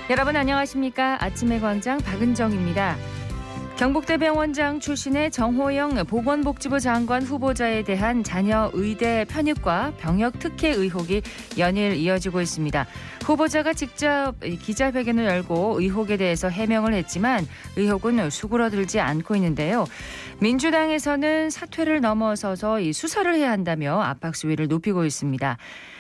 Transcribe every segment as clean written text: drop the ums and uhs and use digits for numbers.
여러분 안녕하십니까? 아침의 광장 박은정입니다. 경북대병원장 출신의 정호영 보건복지부 장관 후보자에 대한 자녀 의대 편입과 병역 특혜 의혹이 연일 이어지고 있습니다. 후보자가 직접 기자회견을 열고 의혹에 대해서 해명을 했지만 의혹은 수그러들지 않고 있는데요. 민주당에서는 사퇴를 넘어서서 수사를 해야 한다며 압박 수위를 높이고 있습니다.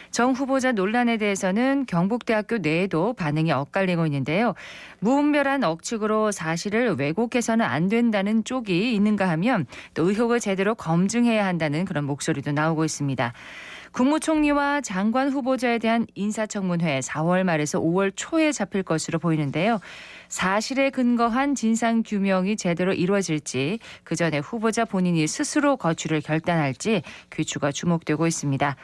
정 후보자 논란에 대해서는 경북대학교 내에도 반응이 엇갈리고 있는데요. 무분별한 억측으로 사실을 왜곡해서는 안 된다는 쪽이 있는가 하면 또 의혹을 제대로 검증해야 한다는 그런 목소리도 나오고 있습니다. 국무총리와 장관 후보자에 대한 인사청문회 4월 말에서 5월 초에 잡힐 것으로 보이는데요. 사실에 근거한 진상규명이 제대로 이루어질지 그 전에 후보자 본인이 스스로 거취를 결단할지 귀추가 주목되고 있습니다.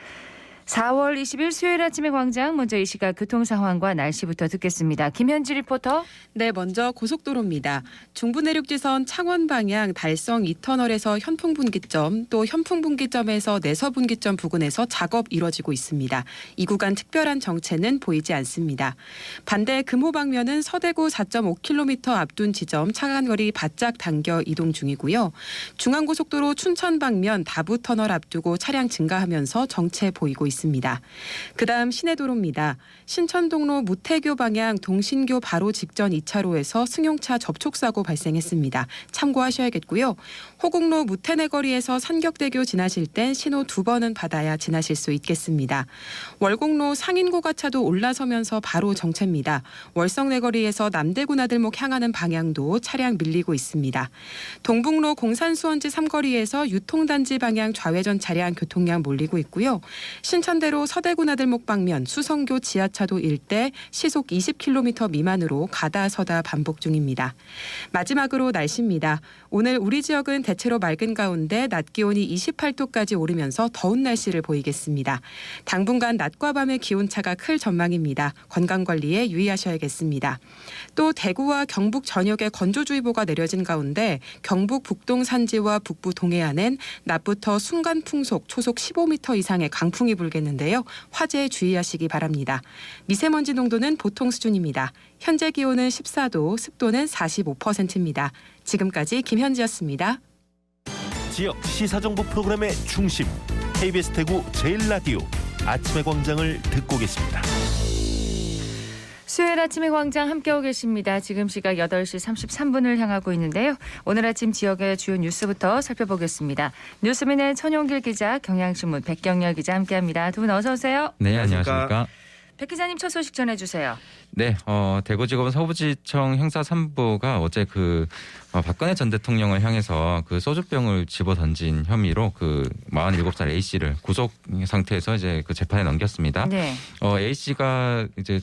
4월 20일 수요일 아침의 광장, 먼저 이 시각 교통 상황과 날씨부터 듣겠습니다. 김현지 리포터. 네, 먼저 고속도로입니다. 중부내륙지선 창원 방향 달성 2터널에서 현풍분기점, 또 현풍분기점에서 내서분기점 부근에서 작업 이뤄지고 있습니다. 이 구간 특별한 정체는 보이지 않습니다. 반대 금호 방면은 서대구 4.5km 앞둔 지점 차간거리 바짝 당겨 이동 중이고요. 중앙고속도로 춘천 방면 다부터널 앞두고 차량 증가하면서 정체 보이고 있습니다. 그다음 시내도로입니다. 신천동로 무태교 방향 동신교 바로 직전 2차로에서 승용차 접촉사고 발생했습니다. 참고하셔야겠고요. 호국로 무태내거리에서 산격대교 지나실 땐 신호 2번은 받아야 지나실 수 있겠습니다. 월곡로 상인고가차도 올라서면서 바로 정체입니다. 월성내거리에서 남대구 나들목 향하는 방향도 차량 밀리고 있습니다. 동북로 공산수원지 삼거리에서 유통단지 방향 좌회전 차량 교통량 몰리고 있고요. 신천대로 서대구 나들목 방면 수성교 지하차도 일대 시속 20km 미만으로 가다 서다 반복 중입니다. 마지막으로 날씨입니다. 오늘 우리 지역은 대체로 맑은 가운데 낮 기온이 28도까지 오르면서 더운 날씨를 보이겠습니다. 당분간 낮과 밤의 기온차가 클 전망입니다. 건강관리에 유의하셔야겠습니다. 또 대구와 경북 전역에 건조주의보가 내려진 가운데 경북 북동 산지와 북부 동해안엔 낮부터 순간풍속 초속 15m 이상의 강풍이 불겠는데요. 화재에 주의하시기 바랍니다. 미세먼지 농도는 보통 수준입니다. 현재 기온은 14도, 습도는 45%입니다. 지금까지 김현지였습니다. 지역 시사정보 프로그램의 중심, KBS 대구 제일라디오 아침의 광장을 듣고 계십니다. 수요일 아침의 광장 함께하고 계십니다. 지금 시각 8시 33분을 향하고 있는데요. 오늘 아침 지역의 주요 뉴스부터 살펴보겠습니다. 뉴스민의 천용길 기자, 경향신문 백경열 기자 함께합니다. 두 분 어서 오세요. 네, 안녕하십니까. 백 기자님 첫 소식 전해주세요. 네, 대구지검 서부지청 형사 3부가 어제 박근혜 전 대통령을 향해서 소주병을 집어 던진 혐의로 47살 A 씨를 구속 상태에서 이제 재판에 넘겼습니다. 네. A 씨가 이제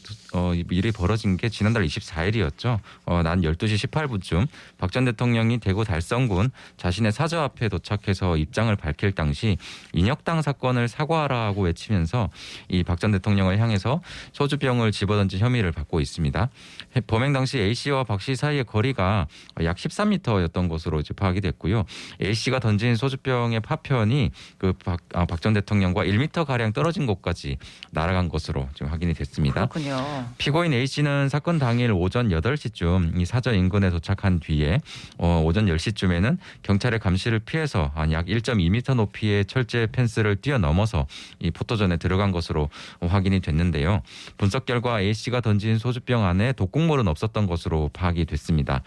일이 벌어진 게 지난달 24일이었죠. 낮 12시 18분쯤 박 전 대통령이 대구 달성군 자신의 사저 앞에 도착해서 입장을 밝힐 당시 인혁당 사건을 사과하라고 외치면서 이 박 전 대통령을 향해서 소주병을 집어 던진 혐의를 받고 있습니다. 범행 당시 A 씨와 박 씨 사이의 거리가 약 13m였던 것으로 이제 파악이 됐고요. A 씨가 던진 소주병의 파편이 박 전 대통령과 1m 가량 떨어진 곳까지 날아간 것으로 지금 확인이 됐습니다. 그렇군요. 피고인 A 씨는 사건 당일 오전 8시쯤 이 사저 인근에 도착한 뒤에 오전 10시쯤에는 경찰의 감시를 피해서 약 1.2m 높이의 철제 펜스를 뛰어넘어서 이 포토존에 들어간 것으로 확인이 됐는데요. 분석 결과 A 씨가 던진 소주병 안에 독극물은 없었던 것으로 파악이 됐습니다.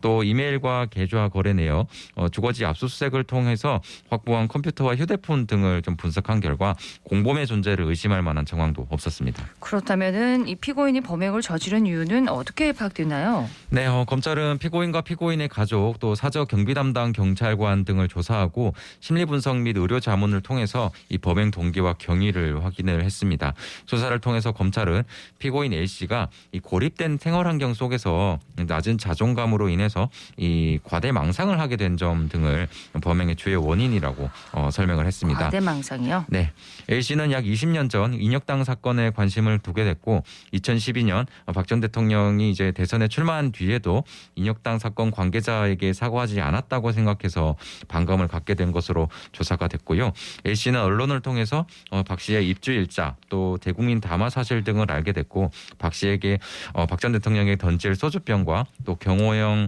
또 이메일과 계좌 거래 내역, 주거지 압수수색을 통해서 확보한 컴퓨터와 휴대폰 등을 좀 분석한 결과 공범의 존재를 의심할 만한 정황도 없었습니다. 그렇다면은 이 피고인이 범행을 저지른 이유는 어떻게 파악되나요? 네, 검찰은 피고인과 피고인의 가족 또 사저 경비 담당 경찰관 등을 조사하고 심리 분석 및 의료 자문을 통해서 이 범행 동기와 경위를 확인을 했습니다. 조사를 통해서 검찰은 피고인 A 씨가 이 고립된 생활 환경 속에서 낮은 자존감으로 인해서 이 과대 망상을 하게 된 점 등을 범행의 주요 원인이라고 설명을 했습니다. 과대 망상이요? 네, A 씨는 약 20년 전 인혁당 사건에 관심을 두게 됐고 2012년 박 전 대통령이 이제 대선에 출마한 뒤에도 인혁당 사건 관계자에게 사과하지 않았다고 생각해서 반감을 갖게 된 것으로 조사가 됐고요. A 씨는 언론을 통해서 박 씨의 입주일자 또 대국민 담화 사실 등을 알게 됐고 박 씨에게 후보자에게 박 전 대통령에게 던질 소주병과 또 경호용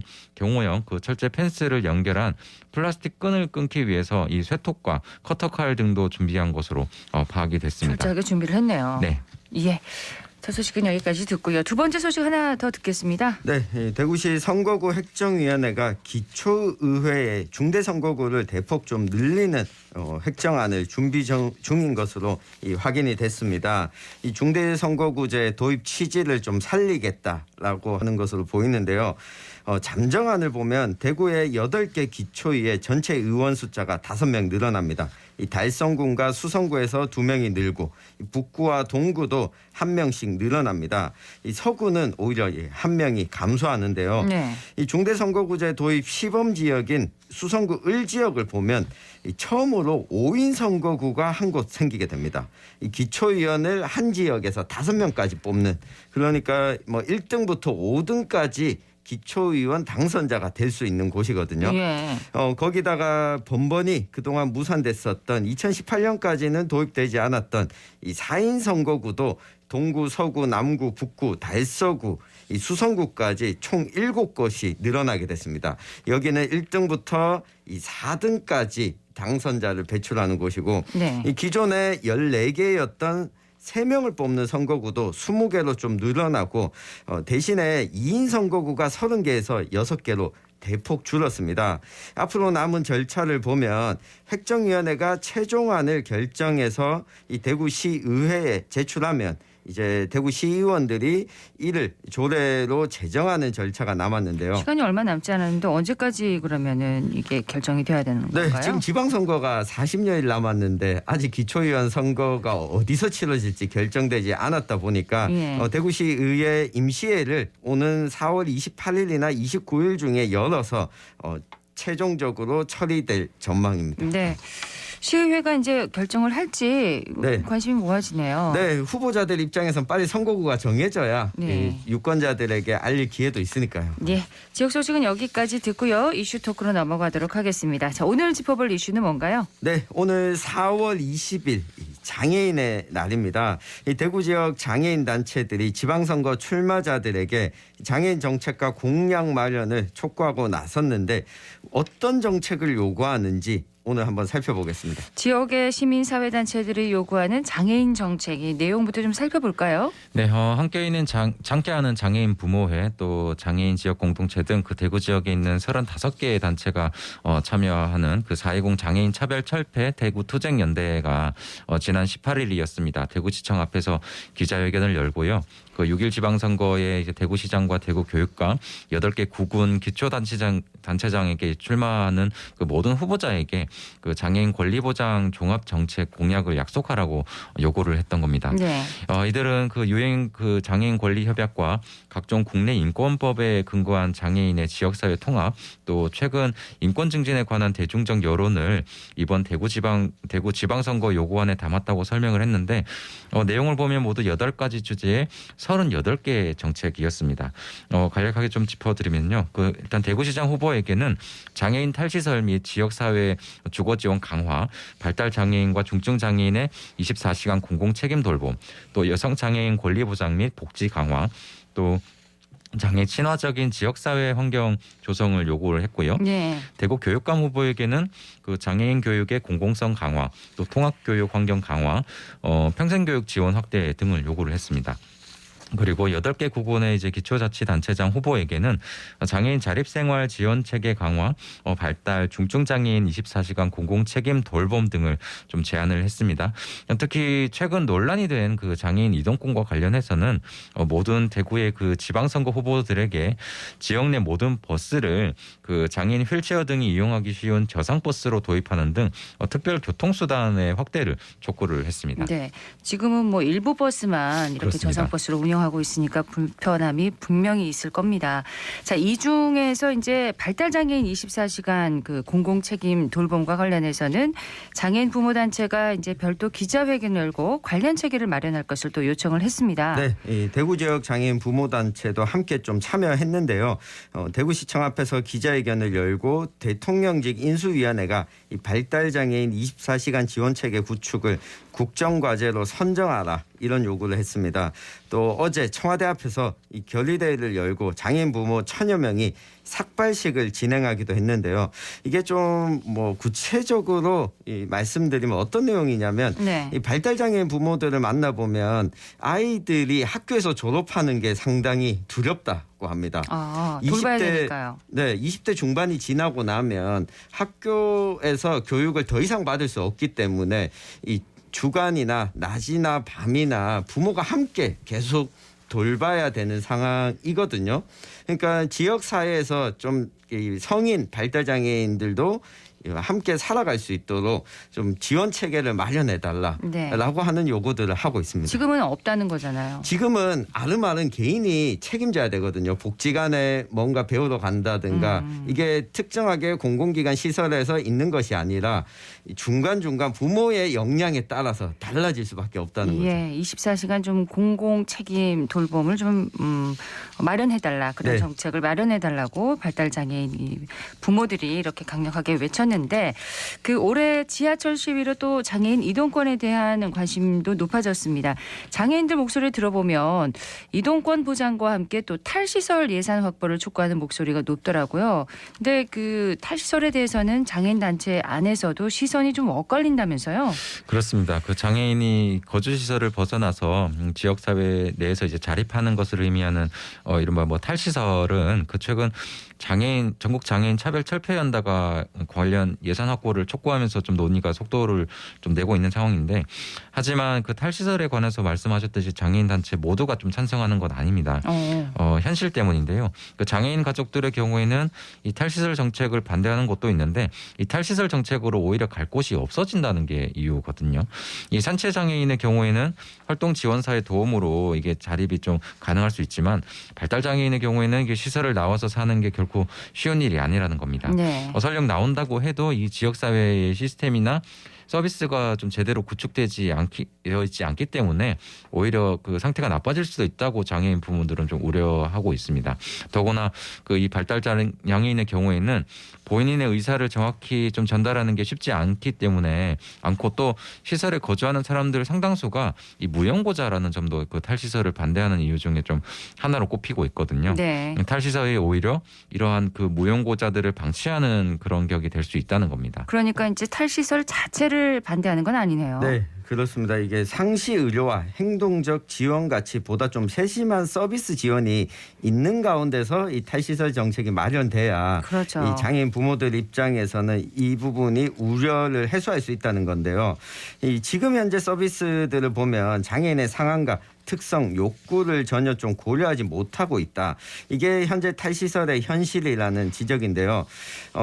그 철제 펜스를 연결한 플라스틱 끈을 끊기 위해서 이 쇠톱과 커터칼 등도 준비한 것으로 파악이 됐습니다. 철저하게 준비를 했네요. 네. 예. 저 소식은 여기까지 듣고요. 두 번째 소식 하나 더 듣겠습니다. 네, 대구시 선거구 획정위원회가 기초의회의 중대선거구를 대폭 좀 늘리는 획정안을 준비 중인 것으로 확인이 됐습니다. 이 중대선거구제 도입 취지를 좀 살리겠다라고 하는 것으로 보이는데요. 잠정안을 보면 대구의 8개 기초의회 전체 의원 숫자가 5명 늘어납니다. 이 달성군과 수성구에서 2명이 늘고 북구와 동구도 1명씩 늘어납니다. 이 서구는 오히려 1명이 감소하는데요. 네. 이 중대선거구제 도입 시범 지역인 수성구 을지역을 보면 처음으로 5인 선거구가 한 곳 생기게 됩니다. 이 기초의원을 한 지역에서 5명까지 뽑는, 그러니까 뭐 1등부터 5등까지 기초의원 당선자가 될 수 있는 곳이거든요. 예. 거기다가 번번이 그동안 무산됐었던 2018년까지는 도입되지 않았던 이 4인 선거구도 동구, 서구, 남구, 북구, 달서구, 이 수성구까지 총 7곳이 늘어나게 됐습니다. 여기는 1등부터 이 4등까지 당선자를 배출하는 곳이고, 네. 이 기존에 14개였던 3명을 뽑는 선거구도 20개로 좀 늘어나고 대신에 2인 선거구가 30개에서 6개로 대폭 줄었습니다. 앞으로 남은 절차를 보면 획정위원회가 최종안을 결정해서 이 대구시의회에 제출하면 이제 대구시의원들이 이를 조례로 제정하는 절차가 남았는데요. 시간이 얼마 남지 않았는데 언제까지 그러면은 이게 결정이 돼야 되는 건가요? 네, 지금 지방선거가 40여일 남았는데 아직 기초의원 선거가 어디서 치러질지 결정되지 않았다 보니까 예. 대구시의회 임시회를 오는 4월 28일이나 29일 중에 열어서 최종적으로 처리될 전망입니다. 네. 시의회가 이제 결정을 할지 네. 관심이 모아지네요. 네, 후보자들 입장에선 빨리 선거구가 정해져야 네. 유권자들에게 알릴 기회도 있으니까요. 네, 지역 소식은 여기까지 듣고요. 이슈 토크로 넘어가도록 하겠습니다. 자, 오늘 짚어볼 이슈는 뭔가요? 네, 오늘 4월 20일 장애인의 날입니다. 이 대구 지역 장애인 단체들이 지방선거 출마자들에게 장애인 정책과 공약 마련을 촉구하고 나섰는데 어떤 정책을 요구하는지 오늘 한번 살펴보겠습니다. 지역의 시민사회단체들이 요구하는 장애인 정책, 이 내용부터 좀 살펴볼까요? 네, 함께하는 장애인 부모회 또 장애인 지역 공동체 등 그 대구 지역에 있는 35개의 단체가 참여하는 그 4.20 장애인 차별 철폐 대구 투쟁연대가 지난 18일이었습니다. 대구시청 앞에서 기자회견을 열고요. 그 6일 지방선거에 이제 대구시장과 대구교육감 8개 구군 기초단체장에게 출마하는 그 모든 후보자에게 그 장애인 권리보장 종합정책 공약을 약속하라고 요구를 했던 겁니다. 네. 이들은 그 유엔 그 장애인 권리 협약과 각종 국내 인권법에 근거한 장애인의 지역사회 통합 또 최근 인권 증진에 관한 대중적 여론을 이번 대구 지방선거 요구안에 담았다고 설명을 했는데 내용을 보면 모두 8가지 주제에 38개의 정책이었습니다. 간략하게 좀 짚어드리면요. 일단 대구시장 후보에게는 장애인 탈시설 및 지역사회 주거지원 강화, 발달장애인과 중증장애인의 24시간 공공책임 돌봄, 또 여성장애인 권리보장 및 복지 강화, 또 장애 친화적인 지역사회 환경 조성을 요구를 했고요. 네. 대구 교육감 후보에게는 그 장애인 교육의 공공성 강화, 또 통합교육 환경 강화, 평생교육 지원 확대 등을 요구를 했습니다. 그리고 8개 구군의 이제 기초자치단체장 후보에게는 장애인 자립생활 지원 체계 강화, 발달 중증장애인 24시간 공공책임 돌봄 등을 좀 제안을 했습니다. 특히 최근 논란이 된 그 장애인 이동권과 관련해서는 모든 대구의 그 지방선거 후보들에게 지역 내 모든 버스를 그 장애인 휠체어 등이 이용하기 쉬운 저상버스로 도입하는 등 특별 교통수단의 확대를 촉구를 했습니다. 네. 지금은 뭐 일부 버스만 이렇게 그렇습니다. 저상버스로 운영하고 있으니까 불편함이 분명히 있을 겁니다. 자, 이 중에서 이제 발달장애인 24시간 그 공공책임 돌봄과 관련해서는 장애인 부모단체가 이제 별도 기자회견을 열고 관련 체계를 마련할 것을 또 요청을 했습니다. 네, 이 대구 지역 장애인 부모단체도 함께 좀 참여했는데요. 대구시청 앞에서 기자회견을 열고 대통령직 인수위원회가 이 발달장애인 24시간 지원체계 구축을 국정과제로 선정하라 이런 요구를 했습니다. 또 어제 청와대 앞에서 이 결의대회를 열고 장애인 부모 1000여 명이 삭발식을 진행하기도 했는데요. 이게 좀 뭐 구체적으로 말씀드리면 어떤 내용이냐면 네. 이 발달장애인 부모들을 만나보면 아이들이 학교에서 졸업하는 게 상당히 두렵다고 합니다. 돌봐야 되니까요. 네, 20대 중반이 지나고 나면 학교에서 교육을 더 이상 받을 수 없기 때문에 이 주간이나 낮이나 밤이나 부모가 함께 계속 돌봐야 되는 상황이거든요. 그러니까 지역 사회에서 좀 성인 발달장애인들도 함께 살아갈 수 있도록 좀 지원 체계를 마련해 달라라고 네. 하는 요구들을 하고 있습니다. 지금은 없다는 거잖아요. 지금은 아름아름 개인이 책임져야 되거든요. 복지관에 뭔가 배우러 간다든가 이게 특정하게 공공기관 시설에서 있는 것이 아니라 중간중간 부모의 역량에 따라서 달라질 수밖에 없다는 거죠. 예, 24시간 좀 공공 책임 돌봄을 좀 마련해달라. 그런 네. 정책을 마련해달라고 발달장애인 부모들이 이렇게 강력하게 외쳤는데 그 올해 지하철 시위로 또 장애인 이동권에 대한 관심도 높아졌습니다. 장애인들 목소리를 들어보면 이동권 보장과 함께 또 탈시설 예산 확보를 촉구하는 목소리가 높더라고요. 근데 그 탈시설에 대해서는 장애인 단체 안에서도 시선이 좀 엇갈린다면서요? 그렇습니다. 그 장애인이 거주 시설을 벗어나서 지역 사회 내에서 이제 자립하는 것을 의미하는 이른바 뭐 탈시설은 그 최근 전국 장애인 차별 철폐 연대가 관련 예산 확보를 촉구하면서 좀 논의가 속도를 좀 내고 있는 상황인데, 하지만 그 탈시설에 관해서 말씀하셨듯이 장애인 단체 모두가 좀 찬성하는 건 아닙니다. 현실 때문인데요. 그 장애인 가족들의 경우에는 이 탈시설 정책을 반대하는 곳도 있는데 이 탈시설 정책으로 오히려 갈 곳이 없어진다는 게 이유거든요. 이 산체 장애인의 경우에는 활동 지원사의 도움으로 이게 자립이 좀 가능할 수 있지만 발달 장애인의 경우에는 이게 시설을 나와서 사는 게 결코 쉬운 일이 아니라는 겁니다. 네. 설령 나온다고 해도 이 지역 사회의 시스템이나 서비스가 좀 제대로 구축되지 않기 때문에 오히려 그 상태가 나빠질 수도 있다고 장애인 부모들은 좀 우려하고 있습니다. 더구나 그 이 발달 장애인의 경우에는 본인의 의사를 정확히 좀 전달하는 게 쉽지 않기 때문에 또 시설에 거주하는 사람들 상당수가 이 무연고자라는 점도 그 탈시설을 반대하는 이유 중에 좀 하나로 꼽히고 있거든요. 네. 탈시설이 오히려 이러한 그 무연고자들을 방치하는 그런 격이 될 수 있다는 겁니다. 그러니까 이제 탈시설 자체를 반대하는 건 아니네요. 네, 그렇습니다. 이게 상시 의료와 행동적 지원 같이 보다 좀 세심한 서비스 지원이 있는 가운데서 이 탈시설 정책이 마련돼야 그렇죠. 이 장애인 부모들 입장에서는 이 부분이 우려를 해소할 수 있다는 건데요. 이 지금 현재 서비스들을 보면 장애인의 상황과 특성, 욕구를 전혀 좀 고려하지 못하고 있다. 이게 현재 탈시설의 현실이라는 지적인데요.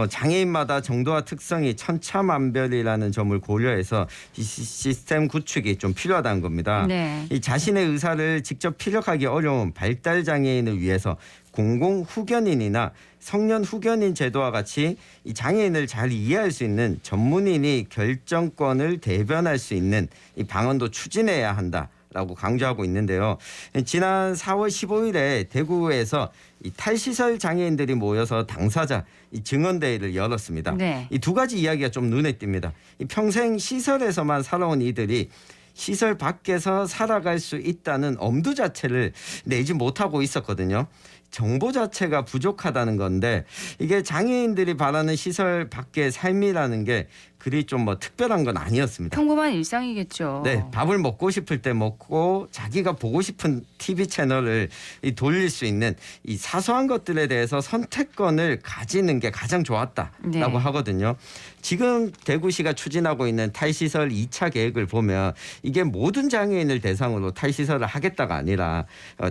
장애인마다 정도와 특성이 천차만별이라는 점을 고려해서 이 시스템 구축이 좀 필요하다는 겁니다. 네. 이 자신의 의사를 직접 피력하기 어려운 발달 장애인을 위해서 공공 후견인이나 성년 후견인 제도와 같이 이 장애인을 잘 이해할 수 있는 전문인이 결정권을 대변할 수 있는 이 방안도 추진해야 한다. 라고 강조하고 있는데요. 지난 4월 15일에 대구에서 이 탈시설 장애인들이 모여서 당사자 이 증언대회를 열었습니다. 네. 이 두 가지 이야기가 좀 눈에 띕니다. 이 평생 시설에서만 살아온 이들이 시설 밖에서 살아갈 수 있다는 엄두 자체를 내지 못하고 있었거든요. 정보 자체가 부족하다는 건데 이게 장애인들이 바라는 시설 밖의 삶이라는 게 그리 좀 뭐 특별한 건 아니었습니다. 평범한 일상이겠죠. 네, 밥을 먹고 싶을 때 먹고 자기가 보고 싶은 TV 채널을 돌릴 수 있는 이 사소한 것들에 대해서 선택권을 가지는 게 가장 좋았다라고 네. 하거든요. 지금 대구시가 추진하고 있는 탈시설 2차 계획을 보면 이게 모든 장애인을 대상으로 탈시설을 하겠다가 아니라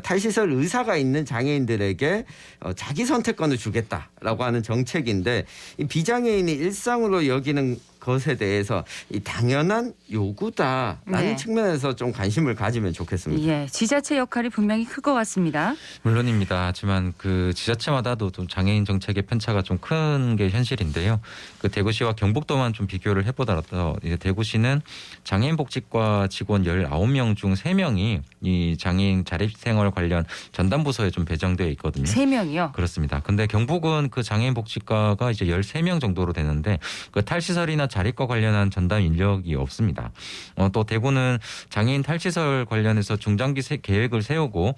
탈시설 의사가 있는 장애인들에게 자기 선택권을 주겠다라고 하는 정책인데 이 비장애인이 일상으로 여기는 것에 대해서 이 당연한 요구다라는 네. 측면에서 좀 관심을 가지면 좋겠습니다. 예, 지자체 역할이 분명히 클 것 같습니다. 물론입니다. 하지만 그 지자체마다도 좀 장애인 정책의 편차가 좀 큰 게 현실인데요. 그 대구시와 경북도만 좀 비교를 해보더라도 이제 대구시는 장애인 복지과 직원 19명 중 3명이 이 장애인 자립생활 관련 전담부서에 좀 배정되어 있거든요. 3명이요? 그렇습니다. 근데 경북은 그 장애인 복지과가 이제 13명 정도로 되는데 그 탈시설이나 자립과 관련한 전담 인력이 없습니다. 또 대구는 장애인 탈시설 관련해서 중장기 계획을 세우고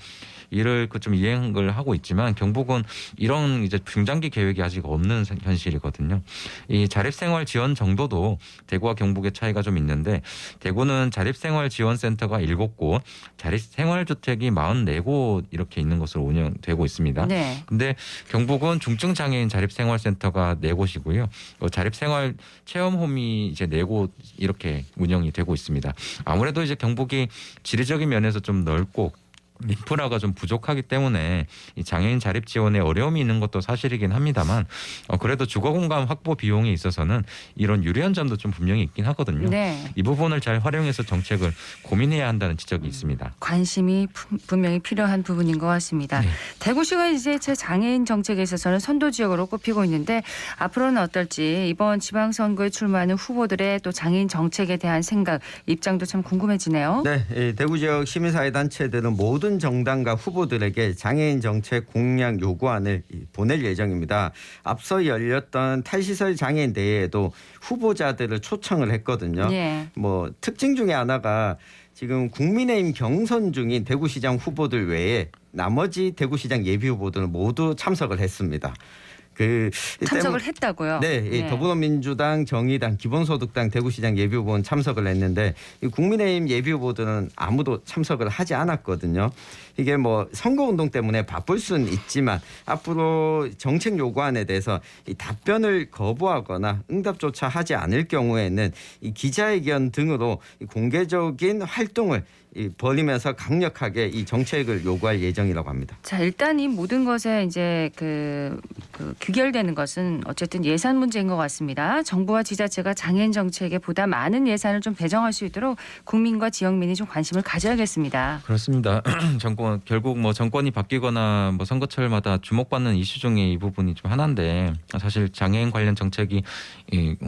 이를 좀 이행을 하고 있지만 경북은 이런 이제 중장기 계획이 아직 없는 현실이거든요. 이 자립생활 지원 정도도 대구와 경북의 차이가 좀 있는데 대구는 자립생활 지원센터가 7곳, 자립생활주택이 44곳 이렇게 있는 것으로 운영되고 있습니다. 네. 근데 경북은 중증장애인 자립생활센터가 4곳이고요. 자립생활 체험홈이 이제 4곳 이렇게 운영이 되고 있습니다. 아무래도 이제 경북이 지리적인 면에서 좀 넓고 인프라가 좀 부족하기 때문에 이 장애인 자립 지원에 어려움이 있는 것도 사실이긴 합니다만 그래도 주거 공간 확보 비용에 있어서는 이런 유리한 점도 좀 분명히 있긴 하거든요. 네. 이 부분을 잘 활용해서 정책을 고민해야 한다는 지적이 있습니다. 관심이 분명히 필요한 부분인 것 같습니다. 네. 대구시가 이제 장애인 정책에 있어서는 선도 지역으로 꼽히고 있는데 앞으로는 어떨지 이번 지방선거에 출마하는 후보들의 또 장애인 정책에 대한 생각, 입장도 참 궁금해지네요. 네, 대구 지역 시민사회 단체들은 모든 정당과 후보들에게 장애인 정책 공약 요구안을 보낼 예정입니다. 앞서 열렸던 탈시설 장애인 대회에도 후보자들을 초청을 했거든요. 네. 뭐 특징 중에 하나가 지금 국민의힘 경선 중인 대구시장 후보들 외에 나머지 대구시장 예비 후보들은 모두 참석을 했습니다. 참석을 했다고요? 네, 더불어민주당, 정의당, 기본소득당 대구시장 예비후보는 참석을 했는데 이 국민의힘 예비후보들은 아무도 참석을 하지 않았거든요. 이게 뭐 선거운동 때문에 바쁠 수는 있지만 앞으로 정책 요구안에 대해서 이 답변을 거부하거나 응답조차 하지 않을 경우에는 이 기자회견 등으로 이 공개적인 활동을 벌이면서 강력하게 이 정책을 요구할 예정이라고 합니다. 자, 일단 이 모든 것에 이제 귀결되는 것은 어쨌든 예산 문제인 것 같습니다. 정부와 지자체가 장애인 정책에 보다 많은 예산을 좀 배정할 수 있도록 국민과 지역민이 좀 관심을 가져야겠습니다. 그렇습니다. 결국 뭐 정권이 바뀌거나 뭐 선거철마다 주목받는 이슈 중에 이 부분이 좀 하나인데 사실 장애인 관련 정책이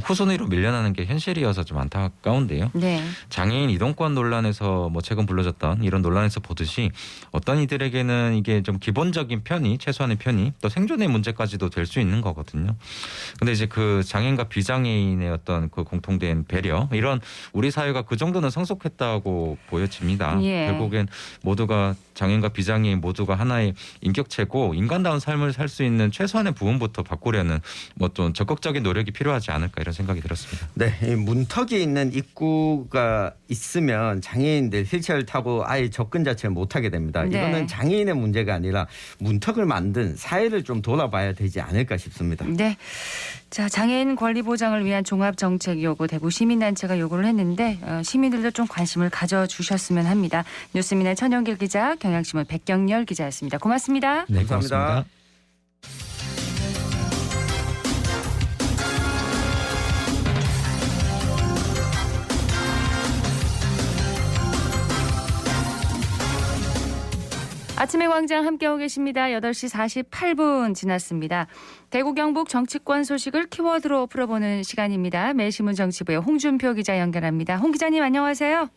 후순위로 밀려나는 게 현실이어서 좀 안타까운데요. 네. 장애인 이동권 논란에서 뭐 최근 불러졌던 이런 논란에서 보듯이 어떤 이들에게는 이게 좀 기본적인 편의, 최소한의 편의, 또 생존의 문제까지도 될 수 있는 거거든요. 근데 이제 그 장애인과 비장애인의 어떤 그 공통된 배려, 이런 우리 사회가 그 정도는 성숙했다고 보여집니다. 예. 결국엔 모두가 장애인과 비장애인 모두가 하나의 인격체고 인간다운 삶을 살 수 있는 최소한의 부분부터 바꾸려는 뭐 좀 적극적인 노력이 필요하지 않을까 이런 생각이 들었습니다. 네, 이 문턱이 있는 입구가 있으면 장애인들 휠체어를 타고 아예 접근 자체를 못하게 됩니다. 네. 이거는 장애인의 문제가 아니라 문턱을 만든 사회를 좀 돌아봐야 되지 않을까 싶습니다. 네. 자, 장애인 권리 보장을 위한 종합정책 요구 대구 시민단체가 요구를 했는데 시민들도 좀 관심을 가져주셨으면 합니다. 뉴스민의 천영길 기자, 경향신문 백경열 기자였습니다. 고맙습니다. 네, 감사합니다. 고맙습니다. 아침의 광장 함께하고 계십니다. 8시 48분 지났습니다. 대구 경북 정치권 소식을 키워드로 풀어보는 시간입니다. 매일신문 정치부의 홍준표 기자 연결합니다. 홍 기자님 안녕하세요.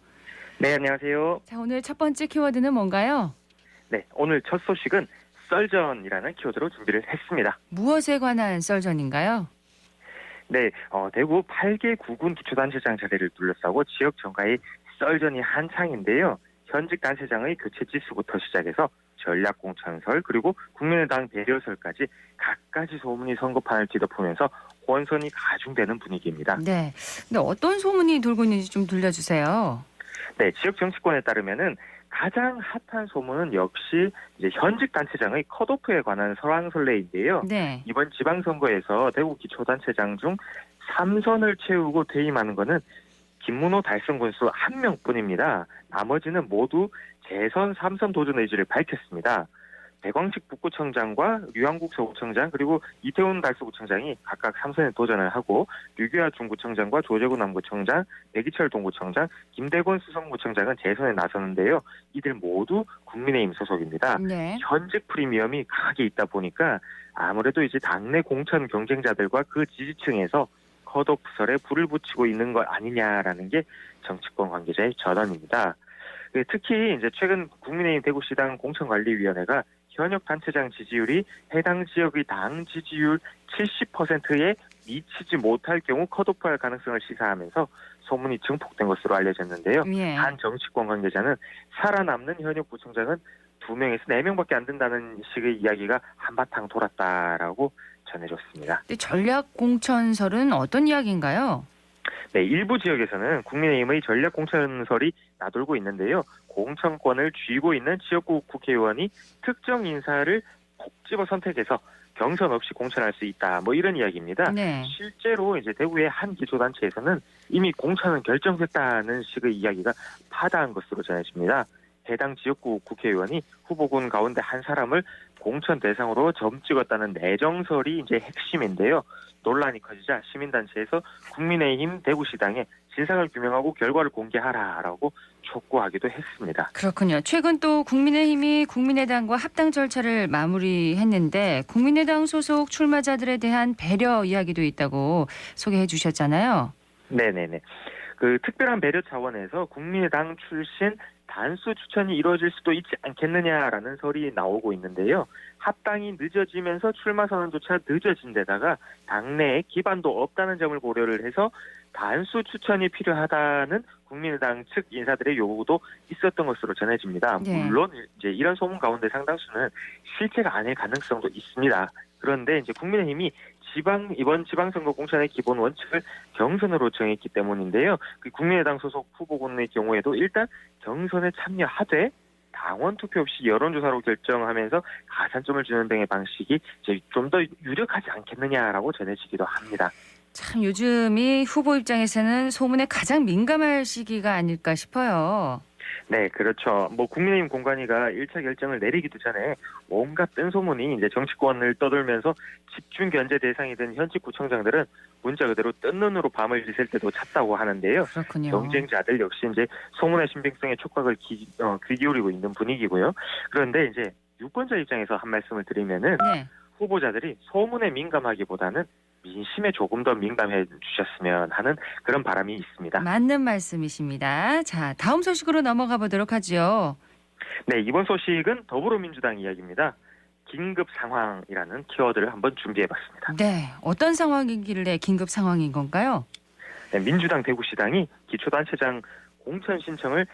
네, 안녕하세요. 자, 오늘 첫 번째 키워드는 뭔가요? 네, 오늘 첫 소식은 썰전이라는 키워드로 준비를 했습니다. 무엇에 관한 썰전인가요? 네, 대구 8개 구군 기초단체장 자리를 둘러싸고 지역 정가의 썰전이 한창인데요. 현직 단체장의 교체 지수부터 시작해서 전략공천설 그리고 국민의당 배려설까지 갖가지 소문이 선거판을 뒤덮으면서 혼선이 가중되는 분위기입니다. 네. 근데 어떤 소문이 돌고 있는지 좀 들려주세요. 네, 지역 정치권에 따르면은 가장 핫한 소문은 역시 이제 현직 단체장의 컷오프에 관한 설왕설래인데요. 네. 이번 지방선거에서 대구 기초단체장 중 3선을 채우고 퇴임하는 것은 김문호 달성 군수 1명뿐입니다. 나머지는 모두 재선 3선 도전 의지를 밝혔습니다. 백광식 북구청장과 류한국 서구청장 그리고 이태훈 달서구청장이 각각 3선에 도전을 하고 류규하 중구청장과 조재구 남구청장, 백이철 동구청장, 김대곤 수성구청장은 재선에 나서는데요. 이들 모두 국민의힘 소속입니다. 네. 현직 프리미엄이 강하게 있다 보니까 아무래도 이제 당내 공천 경쟁자들과 그 지지층에서 컷오프설에 불을 붙이고 있는 것 아니냐라는 게 정치권 관계자의 전언입니다. 특히 이제 최근 국민의힘 대구시당 공천관리위원회가 현역 단체장 지지율이 해당 지역의 당 지지율 70%의 미치지 못할 경우 컷오프할 가능성을 시사하면서 소문이 증폭된 것으로 알려졌는데요. 예. 한 정치권 관계자는 살아남는 현역 구청장은 2명에서 4명밖에 안 된다는 식의 이야기가 한바탕 돌았다라고 전해졌습니다. 전략 공천설은 어떤 이야기인가요? 네, 일부 지역에서는 국민의힘의 전략 공천설이 나돌고 있는데요. 공천권을 쥐고 있는 지역구 국회의원이 특정 인사를 콕 집어 선택해서 경선 없이 공천할 수 있다. 뭐 이런 이야기입니다. 네. 실제로 이제 대구의 한 기초단체에서는 이미 공천은 결정됐다는 식의 이야기가 파다한 것으로 전해집니다. 해당 지역구 국회의원이 후보군 가운데 한 사람을 공천 대상으로 점 찍었다는 내정설이 이제 핵심인데요. 논란이 커지자 시민단체에서 국민의힘 대구시당에 진상을 규명하고 결과를 공개하라라고 촉구하기도 했습니다. 그렇군요. 최근 또 국민의힘이 국민의당과 합당 절차를 마무리했는데 국민의당 소속 출마자들에 대한 배려 이야기도 있다고 소개해 주셨잖아요. 네네네. 그 특별한 배려 차원에서 국민의당 출신 단수 추천이 이루어질 수도 있지 않겠느냐라는 설이 나오고 있는데요. 합당이 늦어지면서 출마 선언조차 늦어진 데다가 당내에 기반도 없다는 점을 고려를 해서 단수 추천이 필요하다는 국민의당 측 인사들의 요구도 있었던 것으로 전해집니다. 네. 물론 이제 이런 소문 가운데 상당수는 실체가 아닐 가능성도 있습니다. 그런데 이제 국민의힘이 이번 지방선거 공천의 기본 원칙을 경선으로 정했기 때문인데요. 그 국민의당 소속 후보군의 경우에도 일단 경선에 참여하되 당원 투표 없이 여론조사로 결정하면서 가산점을 주는 등의 방식이 이제 좀 더 유력하지 않겠느냐라고 전해지기도 합니다. 참 요즘이 후보 입장에서는 소문에 가장 민감할 시기가 아닐까 싶어요. 네, 그렇죠. 뭐 국민의힘 공관위가 1차 결정을 내리기도 전에 온갖 뜬소문이 이제 정치권을 떠돌면서 집중 견제 대상이 된 현직 구청장들은 문자 그대로 뜬 눈으로 밤을 지샐 때도 찼다고 하는데요. 그렇군요. 경쟁자들 역시 이제 소문의 신빙성에 촉각을 귀 기울이고 있는 분위기고요. 그런데 이제 유권자 입장에서 한 말씀을 드리면은 네. 후보자들이 소문에 민감하기보다는 민심에 조금 더 민감해 주셨으면 하는 그런 바람이 있습니다. 맞는 말씀이십니다. 자, 다음 소식으로 넘어가 보도록 하죠. 네, 이번 소식은 더불어민주당 이야기입니다. 긴급 상황이라는 키워드를 한번 준비해봤습니다. 네, 어떤 상황이길래 긴급 상황인 건가요? 네, 민주당 대구시당이 기초단체장 공천 신청을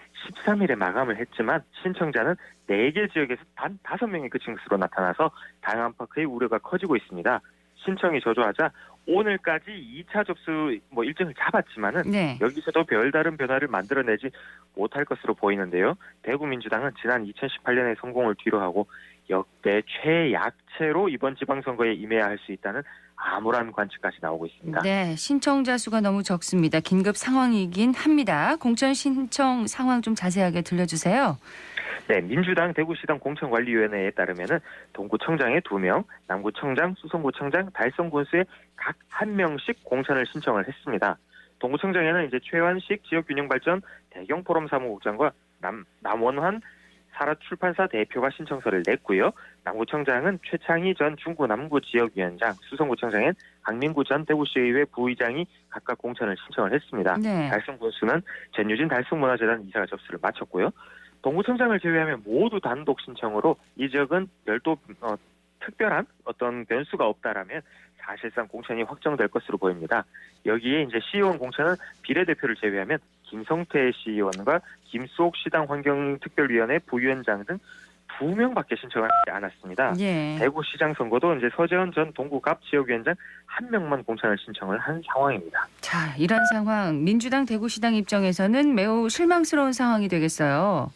13일에 마감을 했지만 신청자는 4개 지역에서 단 5명이 그친 것으로 나타나서 당 안팎의 우려가 커지고 있습니다. 신청이 저조하자 오늘까지 2차 접수 일정을 잡았지만은 네. 여기서도 별다른 변화를 만들어내지 못할 것으로 보이는데요. 대구민주당은 지난 2018년의 성공을 뒤로하고 역대 최약체로 이번 지방선거에 임해야 할 수 있다는 암울한 관측까지 나오고 있습니다. 네, 신청자 수가 너무 적습니다. 긴급 상황이긴 합니다. 공천 신청 상황 좀 자세하게 들려주세요. 네, 민주당 대구시당 공천관리위원회에 따르면은 동구청장에 2명, 남구청장, 수성구청장, 달성군수에 각 1명씩 공천을 신청을 했습니다. 동구청장에는 이제 최완식 지역균형발전 대경포럼 사무국장과 남원환 사라출판사 대표가 신청서를 냈고요. 남구청장은 최창희 전 중구 남구 지역위원장, 수성구청장엔 강민구 전 대구시의회 부의장이 각각 공천을 신청을 했습니다. 네. 달성군수는 전유진 달성문화재단 이사가 접수를 마쳤고요. 동구청장을 제외하면 모두 단독 신청으로 이 지역은 별도 특별한 어떤 변수가 없다라면 사실상 공천이 확정될 것으로 보입니다. 여기에 이제 시의원 공천은 비례대표를 제외하면 김성태 시의원과 김수옥 시당 환경특별위원회 부위원장 등 2명밖에 신청하지 않았습니다. 예. 대구시장 선거도 이제 서재원 전 동구갑 지역위원장 1명만 공천을 신청을 한 상황입니다. 자, 이런 상황 민주당 대구시당 입장에서는 매우 실망스러운 상황이 되겠어요.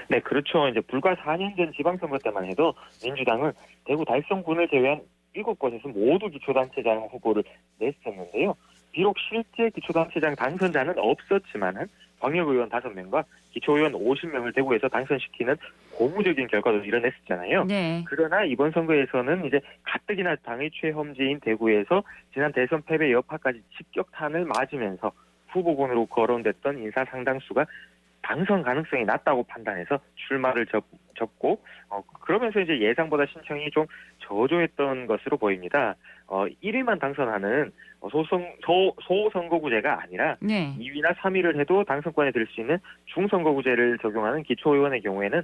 네, 그렇죠. 이제 불과 4년 전 지방선거 때만 해도 민주당은 대구 달성군을 제외한 7곳에서 모두 기초단체장 후보를 냈었는데요. 비록 실제 기초단체장 당선자는 없었지만은 광역의원 5명과 기초의원 50명을 대구에서 당선시키는 고무적인 결과도 이뤄냈었잖아요. 네. 그러나 이번 선거에서는 이제 가뜩이나 당의 최험지인 대구에서 지난 대선 패배 여파까지 직격탄을 맞으면서 후보군으로 거론됐던 인사 상당수가 당선 가능성이 낮다고 판단해서 출마를 접고 그러면서 이제 예상보다 신청이 좀 저조했던 것으로 보입니다. 1위만 당선하는 소선거구제가 아니라 네. 2위나 3위를 해도 당선권에 들 수 있는 중선거구제를 적용하는 기초의원의 경우에는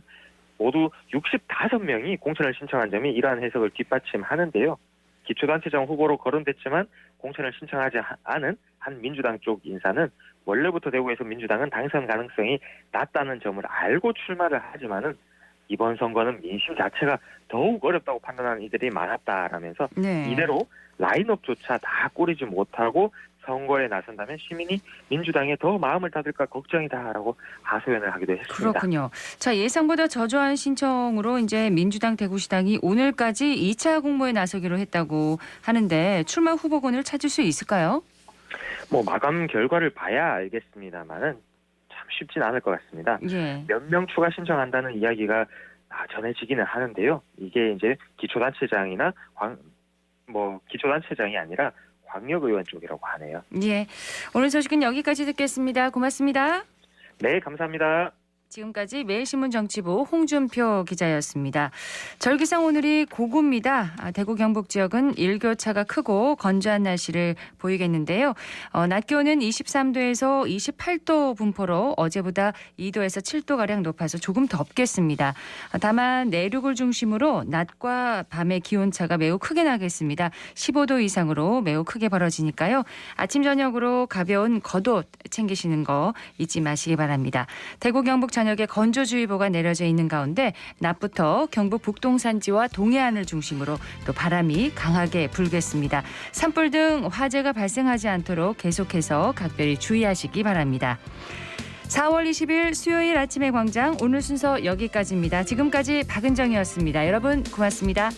모두 65명이 공천을 신청한 점이 이러한 해석을 뒷받침하는데요. 기초단체장 후보로 거론됐지만 공천을 신청하지 않은 한 민주당 쪽 인사는 원래부터 대구에서 민주당은 당선 가능성이 낮다는 점을 알고 출마를 하지만은 이번 선거는 민심 자체가 더욱 어렵다고 판단하는 이들이 많았다라면서 네. 이대로 라인업조차 다 꾸리지 못하고 선거에 나선다면 시민이 민주당에 더 마음을 닫을까 걱정이다라고 하소연을 하기도 했습니다. 그렇군요. 자, 예상보다 저조한 신청으로 이제 민주당 대구시당이 오늘까지 2차 공모에 나서기로 했다고 하는데 출마 후보군을 찾을 수 있을까요? 뭐 마감 결과를 봐야 알겠습니다만은 참 쉽진 않을 것 같습니다. 예. 몇 명 추가 신청한다는 이야기가 전해지기는 하는데요. 이게 이제 기초단체장이나 기초단체장이 아니라 광역의원 쪽이라고 하네요. 예. 오늘 소식은 여기까지 듣겠습니다. 고맙습니다. 네, 감사합니다. 지금까지 매일신문 정치부 홍준표 기자였습니다. 절기상 오늘이 고구입니다. 대구 경북 지역은 일교차가 크고 건조한 날씨를 보이겠는데요. 낮 기온은 23도에서 28도 분포로 어제보다 2도에서 7도가량 높아서 조금 덥겠습니다. 다만 내륙을 중심으로 낮과 밤의 기온차가 매우 크게 나겠습니다. 15도 이상으로 매우 크게 벌어지니까요. 아침 저녁으로 가벼운 겉옷 챙기시는 거 잊지 마시기 바랍니다. 대구 경북 저녁에 건조주의보가 내려져 있는 가운데 낮부터 경북 북동산지와 동해안을 중심으로 또 바람이 강하게 불겠습니다. 산불 등 화재가 발생하지 않도록 계속해서 각별히 주의하시기 바랍니다. 4월 20일 수요일 아침의 광장 오늘 순서 여기까지입니다. 지금까지 박은정이었습니다. 여러분 고맙습니다.